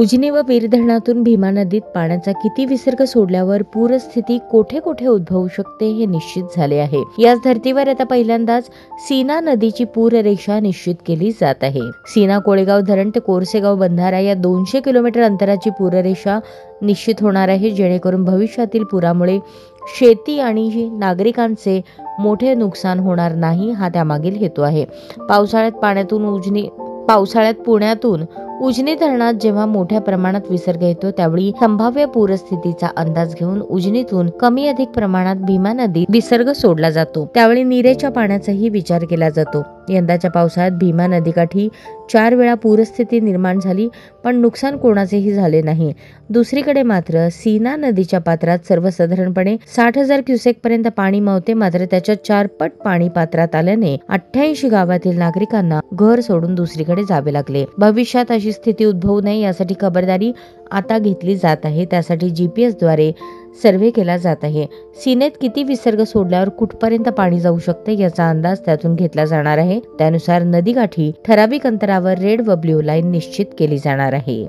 उजनी व वीर धरणातून भीमा नदीत पाण्याचा किती विसर्ग सोडल्यावर पूरस्थिती कोठे कोठे उद्भवू शकते हे निश्चित झाले आहे। याच धर्तीवर आता पहिल्यांदाच सीना नदीची पूररेषा निश्चित केली जात आहे। सीना कोळेगाव धरण ते कोरसेगाव बंधारा या 200 किलोमीटर अंतराची पूररेषा निश्चित होणार आहे, जेणेकरून भविष्यातील पुरामुळे शेती आणि नागरिकांचे मोठे नुकसान होणार नाही, हा त्यामागील हेतू आहे। पावसाळ्यात पुण्यातून उजनी धरणात जेव्हा मोठ्या प्रमाणात विसर्ग येतो त्यावेळी संभाव्य पूरस्थितीचा अंदाज घेऊन उजनीतून कमी अधिक प्रमाणात भीमा नदीत विसर्ग सोडला जातो। त्यावेळी नीरेच्या पाण्याचाही विचार केला जातो। यंदाच्या पावसाळ्यात भीमा नदीकाठी 4 वेळा पूरस्थिती निर्माण झाली, पण नुकसान कोणाचेही झाले नाही। दुसरीकडे मात्र सीना नदीच्या पात्रात सर्वसाधारणपणे 60,000 क्युसेक पर्यंत पाणी मावते, मात्र त्याच्या 4 पट पाणी पात्रात आल्याने 88 गावातील नागरिकांना घर सोडून दुसरीकडे जावे लागले। भविष्यात अशी स्थिती उद्भवू नये यासाठी खबरदारी आता घेतली जात आहे। त्यासाठी GPS द्वारे सर्व्हे केला जात आहे। सीनेत किती विसर्ग सोडल्यावर कुठपर्यंत पाणी जाऊ शकते याचा अंदाज त्यातून घेतला जाणार आहे। त्यानुसार नदीकाठी ठराविक अंतरावर रेड व ब्ल्यू लाईन निश्चित केली जाणार आहे।